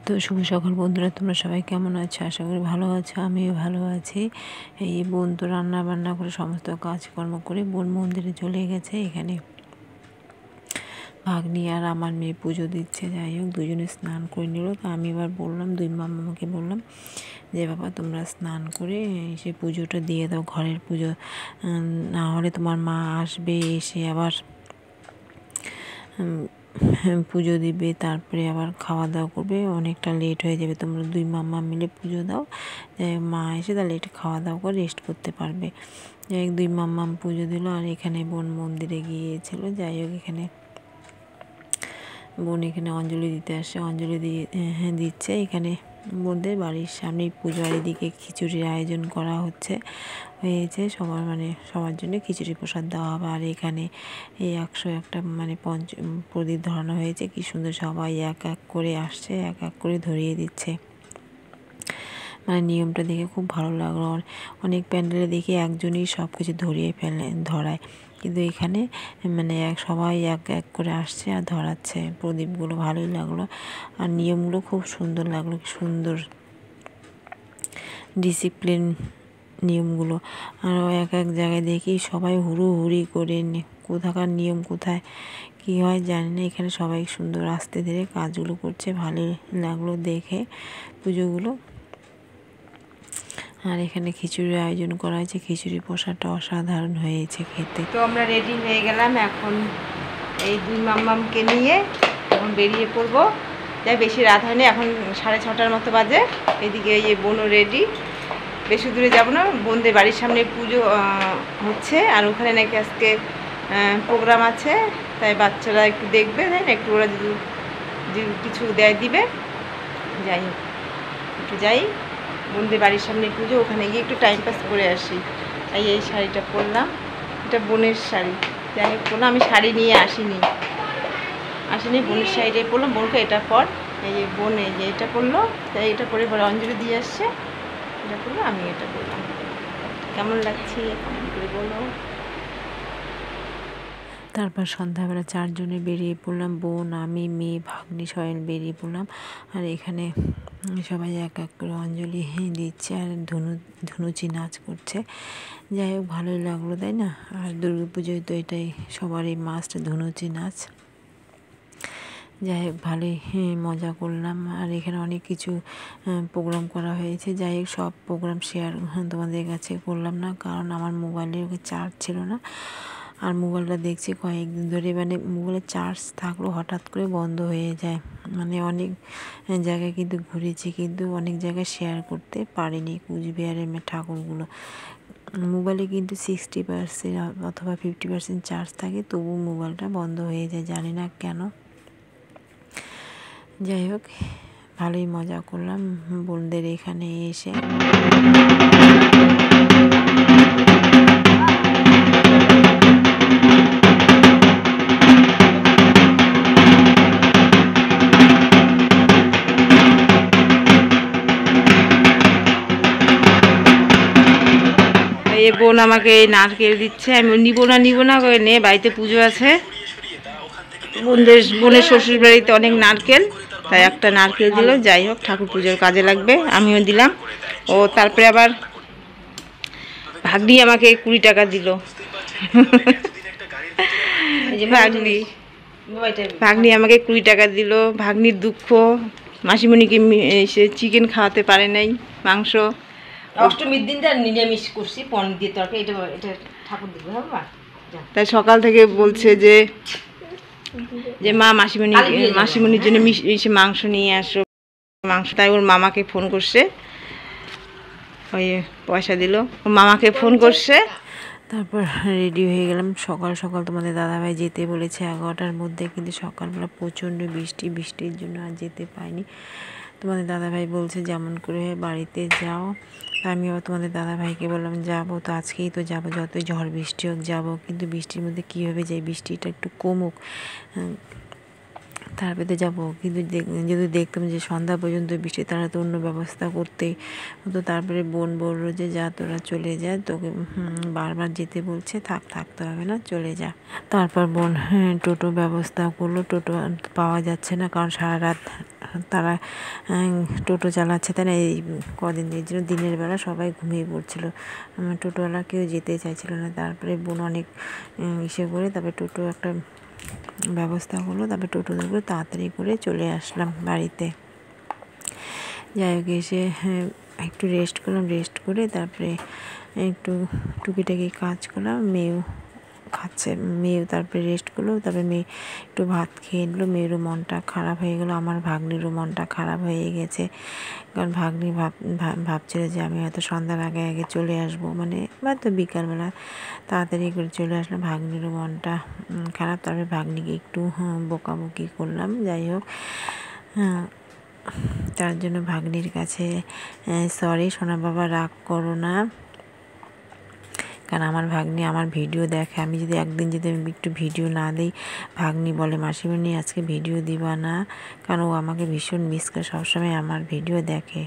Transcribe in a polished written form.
তো শুভ সকাল বন্ধুরা, তোমরা সবাই কেমন আছো? আশা করি ভালো আছো, আমিও ভালো আছি। এই বোন তো রান্না বান্না করে সমস্ত কাজকর্ম করে বোন মন্দিরে চলে গেছে। এখানে ভাগ্নি আর আমার মেয়ে পুজো দিচ্ছে। যাই হোক, দুজনে স্নান করে নিল। তো আমি এবার বললাম, দুই মামাকে বললাম যে বাবা তোমরা স্নান করে এসে পুজোটা দিয়ে দাও, ঘরের পুজো না হলে তোমার মা আসবে, এসে আবার পুজো দিবে, তারপরে আবার খাওয়া দাওয়া করবে, অনেকটা লেট হয়ে যাবে। তোমরা দুই মাম্মা মিলে পুজো দাও, মা এসে তাহলে একটু খাওয়া দাওয়া করে রেস্ট করতে পারবে। যাই হোক, দুই মাম্মাম পুজো দিল। আর এখানে বোন মন্দিরে গিয়েছিল। যাই হোক, এখানে বোন এখানে অঞ্জলি দিতে আসে, অঞ্জলি দিচ্ছে। এখানে বোনদের বাড়ির সামনেই পুজো, আর এদিকে খিচুড়ির আয়োজন করা হয়েছে সবার জন্য খিচুড়ি প্রসাদ দেওয়া হবে। আর এখানে এই 101টা প্রদীপ ধরানো হয়েছে। কি সুন্দর, সবাই এক এক করে আসছে, এক এক করে ধরিয়ে দিচ্ছে। নিয়মটা দেখে খুব ভালো লাগলো। অনেক প্যান্ডেলে দেখি একজনই সব কিছু ধরায়, কিন্তু এখানে সবাই এক এক করে আসছে আর ধরাচ্ছে প্রদীপগুলো। ভালোই লাগলো, আর নিয়মগুলো খুব সুন্দর লাগলো, সুন্দর ডিসিপ্লিন নিয়মগুলো। আর এক এক জায়গায় দেখি সবাই হুড়োহুড়ি করে, কোথাকার নিয়ম কোথায় কী হয় জানি না। এখানে সবাই সুন্দর আস্তে ধীরে কাজগুলো করছে, ভালোই লাগলো দেখে পুজোগুলো। আর এখানে খিচুড়ির আয়োজন করা হয়েছে, খিচুড়ি প্রসাদটা অসাধারণ হয়েছে খেতে। তো আমরা রেডি হয়ে গেলাম, এখন এই দুই মাম্মামকে নিয়ে এখন বেরিয়ে পড়বো। যাই বেশি রাত হয়নি, এখন 6:30টার মতো বাজে। এদিকে এই বোনও রেডি, বেশি দূরে যাব না, বোনদের বাড়ির সামনে পুজো হচ্ছে, আর ওখানে নাকি আজকে প্রোগ্রাম আছে, তাই বাচ্চারা একটু দেখবে, তাই না, একটু ওরা যদি কিছু দিবে। যাই হোক, একটু যাই, বোনদের বাড়ির সামনে পুজো, ওখানে গিয়ে একটু টাইম পাস করে আসি। তাই এই শাড়িটা পরলাম, এটা বোনের শাড়ি। যাই হোক, পরলাম, আমি শাড়ি নিয়ে আসিনি, বোনের শাড়িটাই পরলাম। বোনকে এটা পর, এই যে বোন এই যে এটা পরলো, তাই এটা পরে পরে অঞ্জলি দিয়ে আসছে, এটা পরলো, আমি এটা বললাম। কেমন লাগছে কমেন্ট করে বলো। তারপর সন্ধ্যাবেলা চারজনে বেরিয়ে পড়লাম, বোন, আমি, মেয়ে, ভাগ্নি সবাই বেরিয়ে পড়লাম। আর এখানে সবাই এক এক করে অঞ্জলি দিচ্ছে আর ধুনুচি নাচ করছে। যাই হোক, ভালোই লাগলো, তাই না? আর দুর্গাপুজোয় তো এটাই সবারই মাস্ট, ধুনুচি নাচ। যাই হোক, ভালোই মজা করলাম। আর এখানে অনেক কিছু প্রোগ্রাম করা হয়েছে। যাই হোক, সব প্রোগ্রাম শেয়ার তোমাদের কাছে করলাম না, কারণ আমার মোবাইলের চার্জ ছিল না। আর মোবাইলটা দেখছি কয়েকদিন ধরে, মোবাইলের চার্জ থাকলেও হঠাৎ করে বন্ধ হয়ে যায়। অনেক জায়গায় কিন্তু ঘুরেছি, কিন্তু অনেক জায়গায় শেয়ার করতে পারিনি কুচবিহারের ঠাকুরগুলো। মোবাইলে কিন্তু 60% অথবা 50% চার্জ থাকে, তবু মোবাইলটা বন্ধ হয়ে যায়, জানি না কেন। যাই হোক, ভালোই মজা করলাম বোনদের এখানে এসে। এই বোন আমাকে এই নারকেল দিচ্ছে, আমি নিব না করে নে, বাড়িতে পুজো আছে, বোনের শ্বশুর বাড়িতে অনেক নারকেল, তাই একটা নারকেল দিল। যাই হোক, ঠাকুর পুজোর কাজে লাগবে, আমিও দিলাম। ও তারপরে আবার ভাগ্নি আমাকে 20 টাকা দিল। ভাগ্নি আমাকে 20 টাকা দিল। ভাগ্নির দুঃখ, মাসিমণিকে সে চিকেন খাওয়াতে পারে নাই, মাংস। অষ্টমীর দিনটা নিরামিষ করছি, পনির দিয়ে তরকারি, এটা ঠাকুর দিবে, হবে। তাই সকাল থেকে বলছে যে মা মাসিমণির জন্য মাংস নিয়ে আসো, মাংস। তাই ওর মামাকে ফোন করছে, ওই পয়সা দিল, ওর মামাকে ফোন করছে। তারপর রেডি হয়ে গেলাম। সকাল সকাল তোমাদের দাদাভাই যেতে বলেছে 11টার মধ্যে, কিন্তু সকালবেলা প্রচণ্ড বৃষ্টির জন্য আর যেতে পাইনি। তোমাদের দাদাভাই বলছে যেমন করে বাড়িতে যাও। আমি আবার তোমাদের দাদাভাইকে বললাম যাবো তো, আজকেই তো যাবো, যতই ঝড় বৃষ্টি হোক যাবো, কিন্তু বৃষ্টির মধ্যে কীভাবে যাই, বৃষ্টিটা একটু কমুক, তারপরে তো যাবো, কিন্তু যদি দেখতাম যে সন্ধ্যা পর্যন্ত বৃষ্টি, তাহলে তো অন্য ব্যবস্থা করতেই হতো। তারপরে বোন বললো যে যা তোরা চলে যা, তোকে বারবার যেতে বলছে, থাকতে হবে না, চলে যা। তারপর বোন টোটো ব্যবস্থা করলো। টোটো পাওয়া যাচ্ছে না, কারণ সারা রাত তারা টোটো চালাচ্ছে, তাই না? এই কদিন এর জন্য দিনের বেলা সবাই ঘুমিয়ে পড়ছিল, টোটোওয়ালা কেউ যেতে চাইছিল না। তারপরে বোন অনেক ইসে করে তারপরে টোটো একটা ব্যবস্থা হলো, তারপরে টোটো ধরবো, তাড়াতাড়ি করে চলে আসলাম বাড়িতে। যাই হোক, এসে একটু রেস্ট করলাম, রেস্ট করে তারপরে একটু টুকিটাকি কাজ করলাম। মেয়েও খাচ্ছে, মেয়েও তারপরে রেস্ট করলো, তারপরে মেয়ে একটু ভাত খেয়ে নিলো। মেয়েরও মনটা খারাপ হয়ে গেলো, আমার ভাগ্নিরও মনটা খারাপ হয়ে গেছে, কারণ ভাগ্নি ভাবছিল যে আমি হয়তো সন্ধ্যার আগে আগে চলে আসবো, মানে তো বিকালবেলা তাড়াতাড়ি করে চলে আসলাম। ভাগ্নিরও মনটা খারাপ। তারপরে ভাগ্নিকে একটু বকাবকি করলাম। যাই হোক, তার জন্য ভাগ্নির কাছে সরি, সোনা বাবা রাগ করো না, কারণ আমার ভাগ্নি আমার ভিডিও দেখে। আমি যদি একদিন যদি একটু ভিডিও না দিই, ভাগ্নি বলে মাসিমণি আজকে ভিডিও দিবা না, কারণ ও আমাকে ভীষণ মিস করে, সবসময় আমার ভিডিও দেখে।